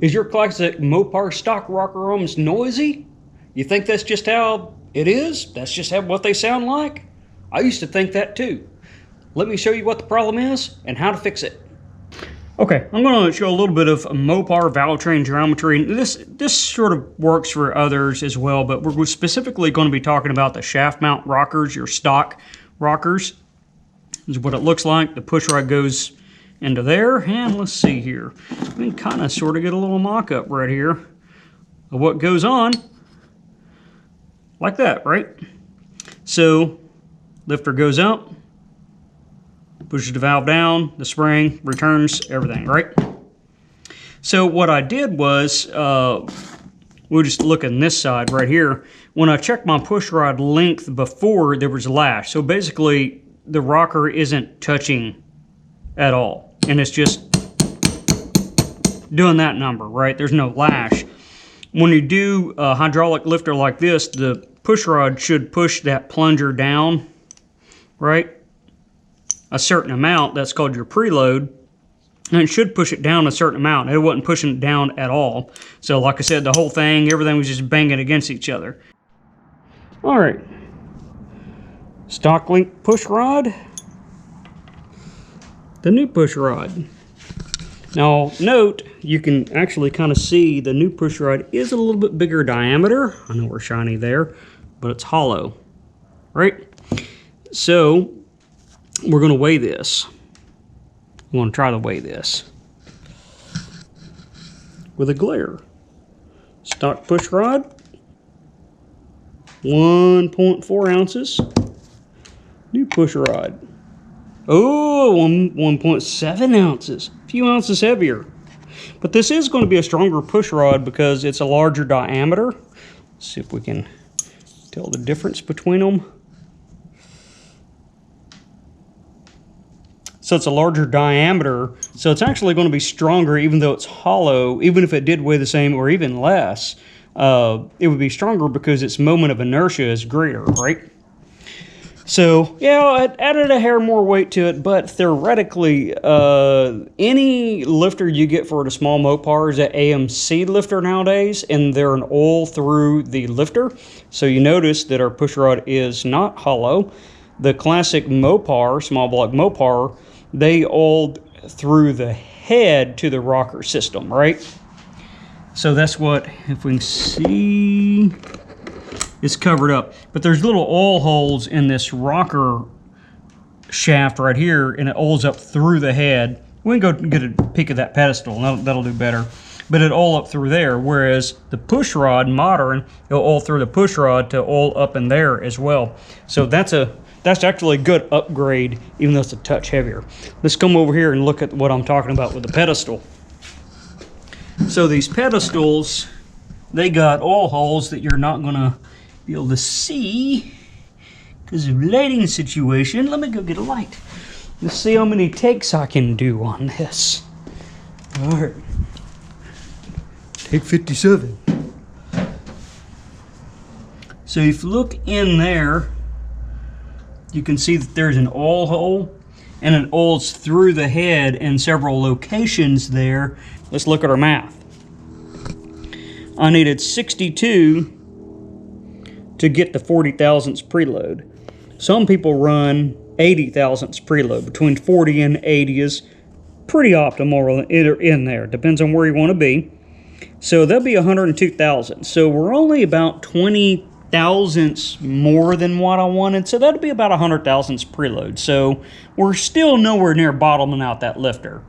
Is your classic Mopar stock rocker almost noisy? You think that's just how it is? That's just what they sound like? I used to think that too. Let me show you what the problem is and how to fix it. Okay, I'm going to show a little bit of Mopar valve train geometry. This sort of works for others as well, but we're specifically going to be talking about the shaft mount rockers, your stock rockers. This is what it looks like. The push rod goes into there, and let's see here. We can kind of sort of get a little mock-up right here of what goes on. Like that, right? So, lifter goes up, pushes the valve down, the spring returns, everything, right? So what I did was, we'll just look on this side right here. When I checked my push rod length before, there was lash. So basically, the rocker isn't touching at all. And it's just doing that number, right? There's no lash. When you do a hydraulic lifter like this, the push rod should push that plunger down, right? A certain amount, that's called your preload, and it should push it down a certain amount. It wasn't pushing it down at all. So like I said, the whole thing, everything was just banging against each other. All right, stock link push rod, the new push rod. Now note, you can actually kind of see the new push rod is a little bit bigger diameter. I know we're shiny there, but it's hollow, right? So we're going to weigh this. We want to try to weigh this with a glare. Stock push rod, 1.4 ounces. New push rod, oh, 1.7 ounces. A few ounces heavier. But this is going to be a stronger push rod because it's a larger diameter. Let's see if we can tell the difference between them. So it's a larger diameter, so it's actually going to be stronger even though it's hollow. Even if it did weigh the same or even less, it would be stronger because its moment of inertia is greater, right? So, yeah, it added a hair more weight to it, but theoretically, any lifter you get for the small Mopar is an AMC lifter nowadays, and they're an oil through the lifter. So you notice that our push rod is not hollow. The classic Mopar, small block Mopar, they oiled through the head to the rocker system, right? So that's what, if we can see, it's covered up. But there's little oil holes in this rocker shaft right here, and it oils up through the head. We can go get a peek of that pedestal, that'll do better. But it oil up through there, whereas the push rod, modern, it'll oil through the push rod to oil up in there as well. So that's actually a good upgrade, even though it's a touch heavier. Let's come over here and look at what I'm talking about with the pedestal. So these pedestals, they got oil holes that you're not gonna be able to see because of lighting situation. Let me go get a light. Let's see how many takes I can do on this. All right, take 57. So if you look in there, you can see that there's an oil hole, and it oils through the head in several locations there. Let's look at our math. I needed 62 to get the 40 thousandths preload. Some people run 80 thousandths preload. Between 40 and 80 is pretty optimal in there. Depends on where you want to be. So that'll be 102 thousandths. So we're only about 20 thousandths more than what I wanted, so that'd be about 100 thousandths preload. So we're still nowhere near bottoming out that lifter.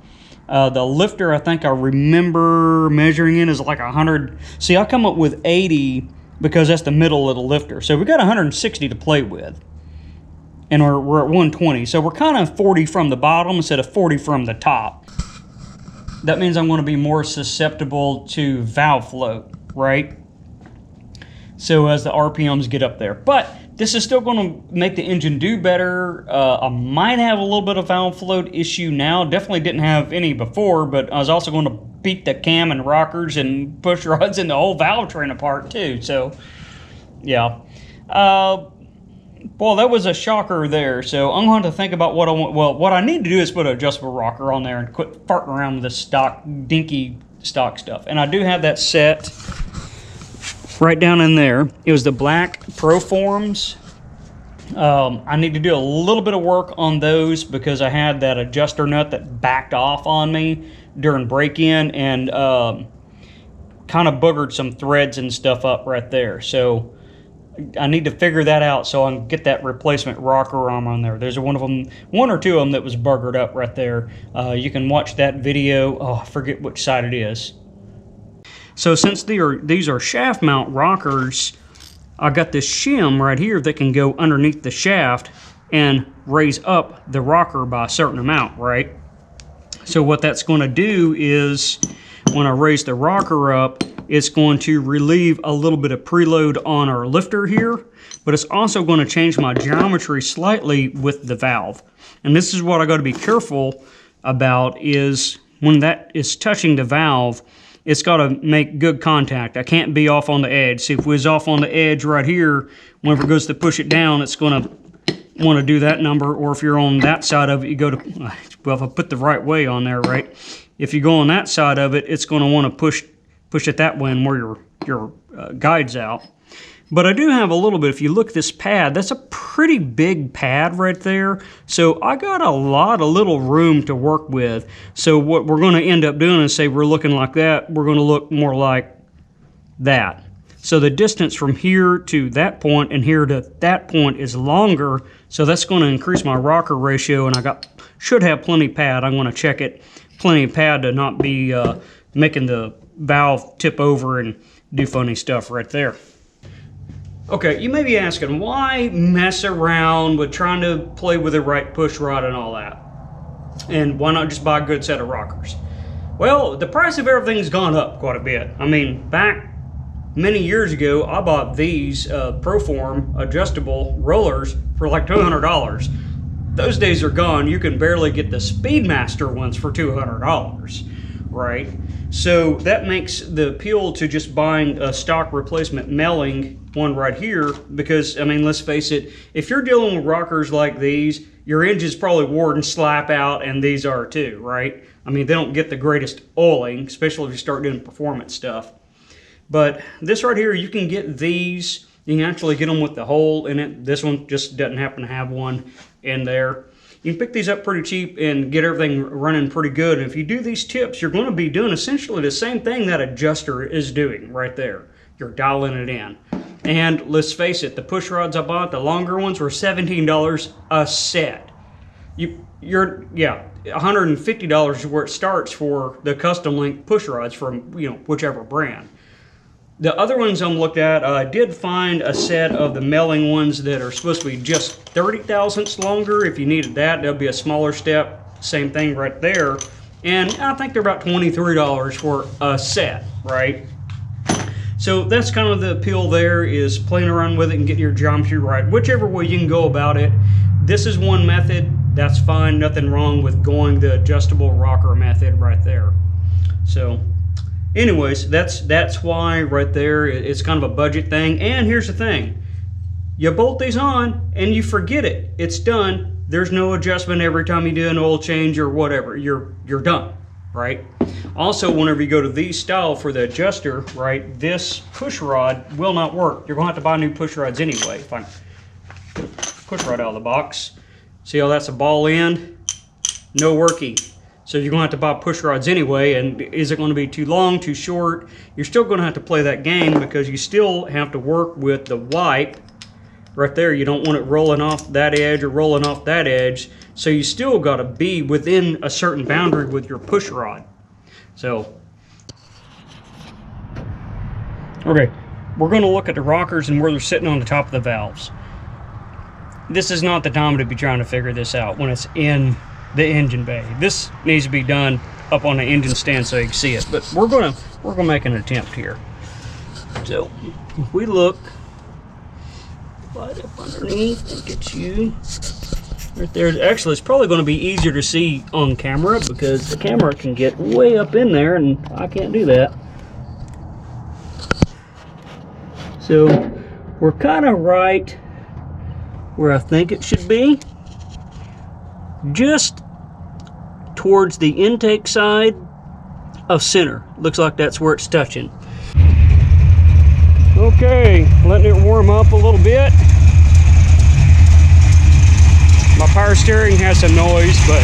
The lifter, I think I remember measuring in is like 100. See, I come up with 80 because that's the middle of the lifter. So we got 160 to play with, and we're at 120. So we're kind of 40 from the bottom instead of 40 from the top. That means I'm going to be more susceptible to valve float, right? So as the RPMs get up there. But this is still going to make the engine do better. I might have a little bit of valve float issue now. Definitely didn't have any before, but I was also going to beat the cam and rockers and push rods and the whole valve train apart too. So, yeah. Well, that was a shocker there. So I'm going to think about what I want. Well, what I need to do is put an adjustable rocker on there and quit farting around with this stock dinky stock stuff. And I do have that set right down in there. It was the black Proforms. I need to do a little bit of work on those because I had that adjuster nut that backed off on me during break-in and kind of boogered some threads and stuff up right there. So I need to figure that out so I can get that replacement rocker arm on there. There's one or two of them that was buggered up right there. You can watch that video. Oh, I forget which side it is. So since these are shaft mount rockers, I got this shim right here that can go underneath the shaft and raise up the rocker by a certain amount, right? So what that's going to do is when I raise the rocker up, it's going to relieve a little bit of preload on our lifter here, but it's also going to change my geometry slightly with the valve. And this is what I got to be careful about, is when that is touching the valve, it's got to make good contact. I can't be off on the edge. See, if we was off on the edge right here, whenever it goes to push it down, it's going to want to do that number. Or if you're on that side of it, you go to, well, if I put the right way on there, right? If you go on that side of it, it's going to want to push it that way and where your guide's out. But I do have a little bit. If you look at this pad, that's a pretty big pad right there. So I got a lot of little room to work with. So what we're going to end up doing is say we're looking like that, we're going to look more like that. So the distance from here to that point and here to that point is longer. So that's going to increase my rocker ratio, and should have plenty pad. I'm going to check it. Plenty of pad to not be making the valve tip over and do funny stuff right there. Okay, you may be asking, why mess around with trying to play with the right push rod and all that? And why not just buy a good set of rockers? Well, the price of everything's gone up quite a bit. I mean, back many years ago, I bought these Proform adjustable rollers for like $200. Those days are gone. You can barely get the Speedmaster ones for $200, right? So that makes the appeal to just buying a stock replacement Melling one right here, because, I mean, let's face it, if you're dealing with rockers like these, your engine's probably wore and slap out, and these are too, right? I mean, they don't get the greatest oiling, especially if you start doing performance stuff. But this right here, you can get these. You can actually get them with the hole in it. This one just doesn't happen to have one in there. You can pick these up pretty cheap and get everything running pretty good. And if you do these tips, you're going to be doing essentially the same thing that adjuster is doing right there. You're dialing it in. And let's face it, the push rods I bought, the longer ones, were $17 a set. You're $150 is where it starts for the custom link push rods from whichever brand. The other ones I'm looked at, I did find a set of the Melling ones that are supposed to be just 30 thousandths longer. If you needed that, that'll be a smaller step. Same thing right there. And I think they're about $23 for a set, right? So that's kind of the appeal there, is playing around with it and getting your geometry right. Whichever way you can go about it. This is one method. That's fine. Nothing wrong with going the adjustable rocker method right there. So anyways, that's why right there it's kind of a budget thing. And here's the thing. You bolt these on and you forget it. It's done. There's no adjustment every time you do an oil change or whatever. You're done, right? Also, whenever you go to these style for the adjuster, right, this push rod will not work. You're going to have to buy new push rods anyway. If I get a push rod out of the box. See how that's a ball end? No worky. So you're going to have to buy push rods anyway, and is it going to be too long, too short? You're still going to have to play that game, because you still have to work with the wipe right there. You don't want it rolling off that edge or rolling off that edge. So you still got to be within a certain boundary with your push rod. So, okay, we're going to look at the rockers and where they're sitting on the top of the valves. This is not the time to be trying to figure this out when it's in the engine bay. This needs to be done up on the engine stand so you can see it. But we're gonna make an attempt here. So if we look right up underneath and get you right there. Actually, it's probably going to be easier to see on camera, because the camera can get way up in there and I can't do that. So we're kind of right where I think it should be. Just towards the intake side of center. Looks like that's where it's touching. Okay, letting it warm up a little bit. My power steering has some noise, but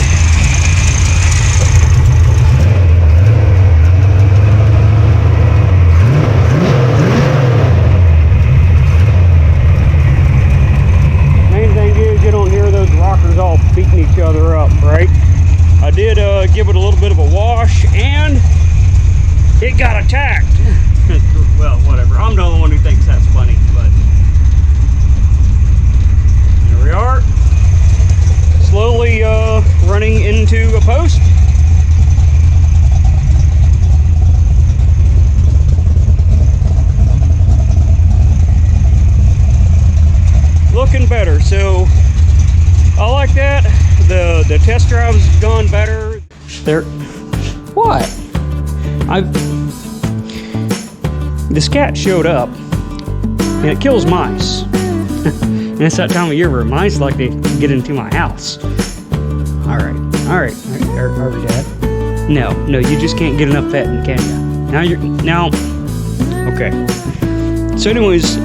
main thing is you don't hear those rockers all beating each other up, right? I did give it a little bit of a wash, and it got attacked. Well, whatever. I'm the only one who thinks that's funny, but here we are. Slowly running into a post. Looking better, so I like that. The test drive's gone better. There. What? This cat showed up, and it kills mice. And it's that time of year where mice like to get into my house. All right. Are we Dad? No, you just can't get enough petting, can you? Now. Okay. So anyways,